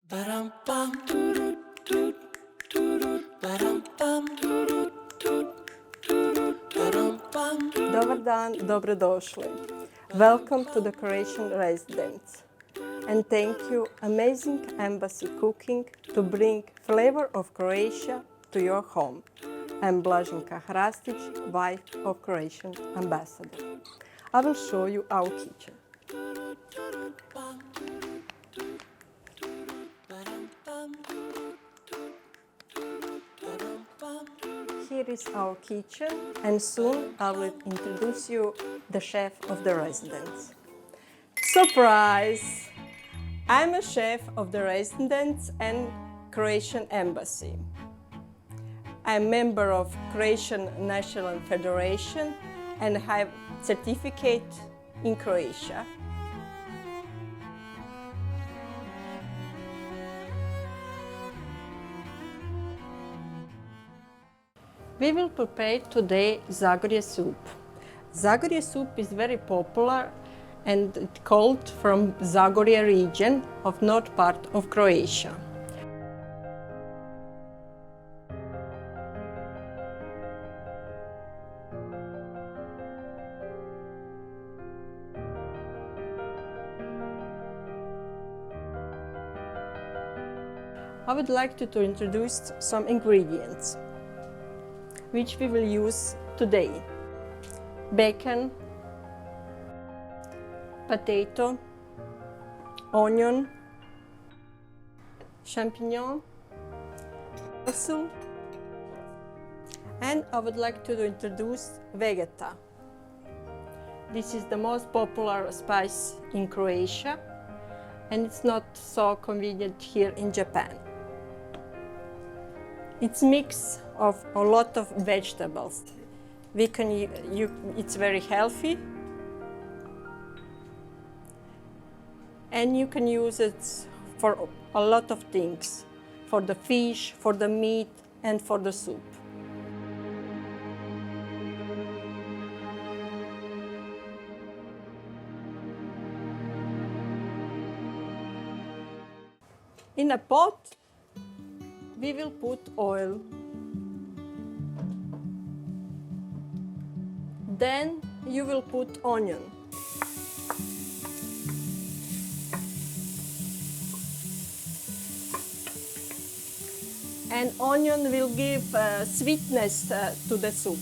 Dobar dan, dobrodošli. Welcome to the Croatian residence. And thank you, Amazing Embassy Cooking, to bring flavor of Croatia to your home. I'm Blaženka Hrastic, wife of Croatian ambassador. I will show you our kitchen. Here is our kitchen, and soon I will introduce you the chef of the residence. Surprise! I'm a chef of the residence and Croatian Embassy. I'm member of Croatian National Federation and have certificate in Croatia. We will prepare today Zagorje soup. Zagorje soup is very popular and it's called from Zagorje region of north part of Croatia. I would like to introduce some ingredients which we will use today. Bacon, potato, onion, champignon, basil, and I would like to introduce vegeta. This is the most popular spice in Croatia and it's not so convenient here in Japan. It's a mix of a lot of vegetables. It's very healthy and you can use it for a lot of things, for the fish, for the meat and for the soup. In a pot, we will put oil. Then you will put onion. And onion will give sweetness to the soup.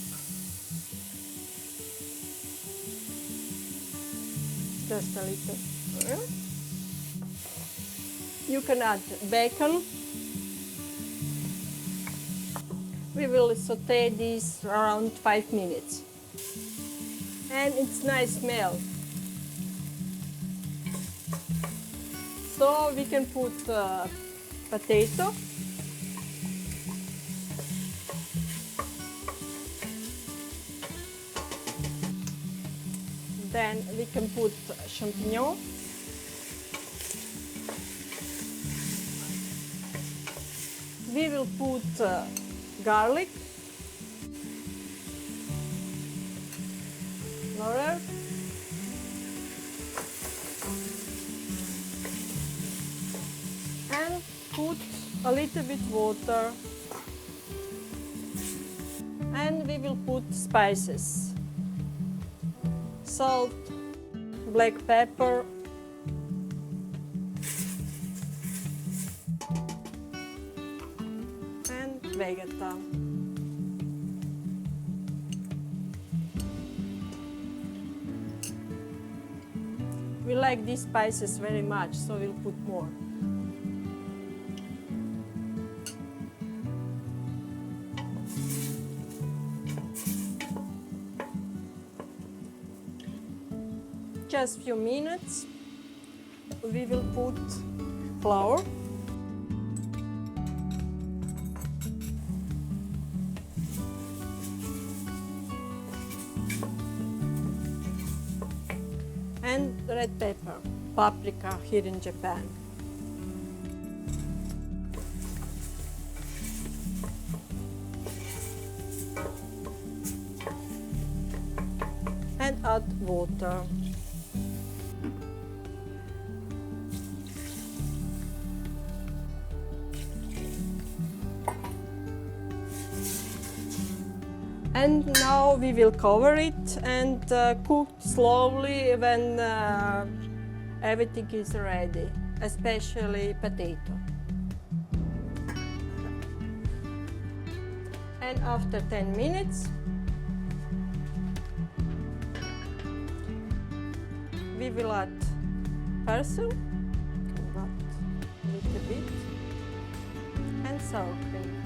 Just a little. You can add bacon. We will saute this around 5 minutes. And it's nice smell. So we can put potato. Then we can put champignon. We will put garlic, laurel, and put a little bit water, and we will put spices, salt, black pepper, and vegeta. We like these spices very much, so we'll put more. Just few minutes, we will put flour. And red pepper, paprika here in Japan. And add water. And now we will cover it and cook slowly when everything is ready, especially potato. And after 10 minutes, we will add parsley, a little bit, and sour cream.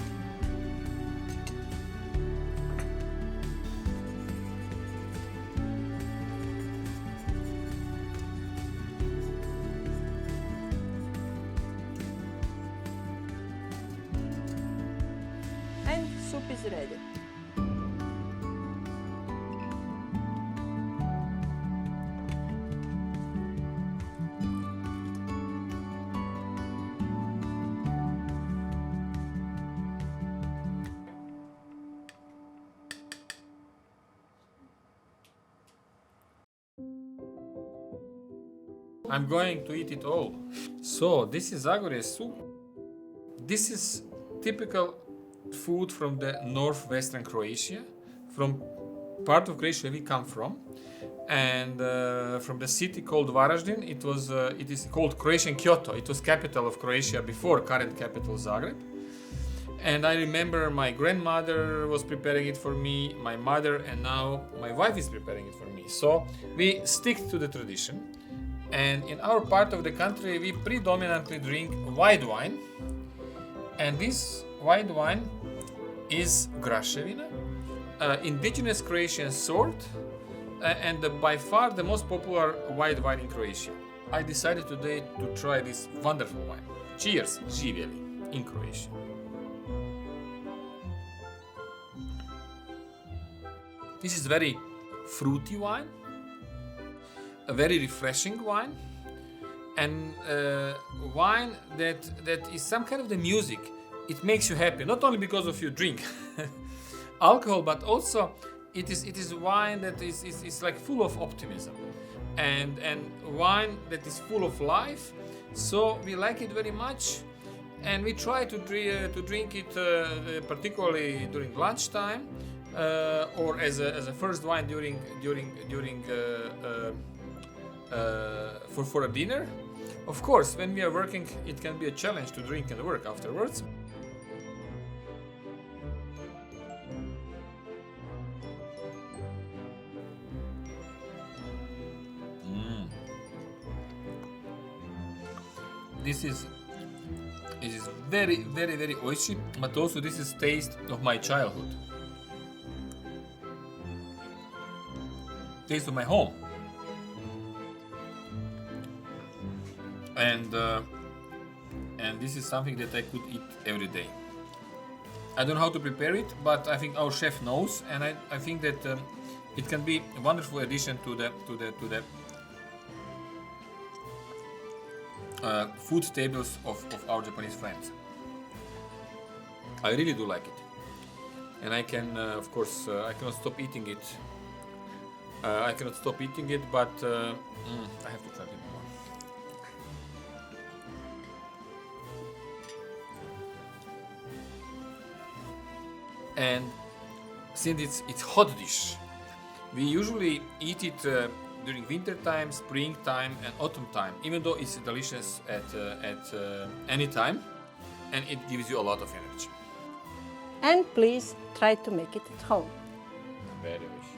And soup is ready. I'm going to eat it all. So this is Zagorje soup. This is typical food from the northwestern Croatia, from part of Croatia we come from, and from the city called Varaždin. It is called Croatian Kyoto. It was capital of Croatia before current capital Zagreb. And I remember my grandmother was preparing it for me, my mother, and now my wife is preparing it for me. So we stick to the tradition. And in our part of the country, we predominantly drink white wine. And this white wine is Graševina, indigenous Croatian sort, and by far the most popular white wine in Croatia. I decided today to try this wonderful wine. Cheers, živjeli, in Croatia. This is very fruity wine, a very refreshing wine, and wine that is some kind of the music. It makes you happy, not only because of your drink alcohol, but also it is wine that is like full of optimism, and wine that is full of life. So we like it very much, and we try to drink it particularly during lunchtime, or as a first wine for a dinner. Of course, when we are working, it can be a challenge to drink and work afterwards. This is very, very, very oishi, but also this is taste of my childhood. Taste of my home. And this is something that I could eat every day. I don't know how to prepare it, but I think our chef knows, and I think that it can be a wonderful addition to the food tables of our Japanese friends. I really do like it, and I can, of course, I cannot stop eating it. I cannot stop eating it, but I have to try it more. And since it's hot dish, we usually eat it during winter time, spring time, and autumn time. Even though it's delicious at any time, and it gives you a lot of energy. And please try to make it at home. Very much.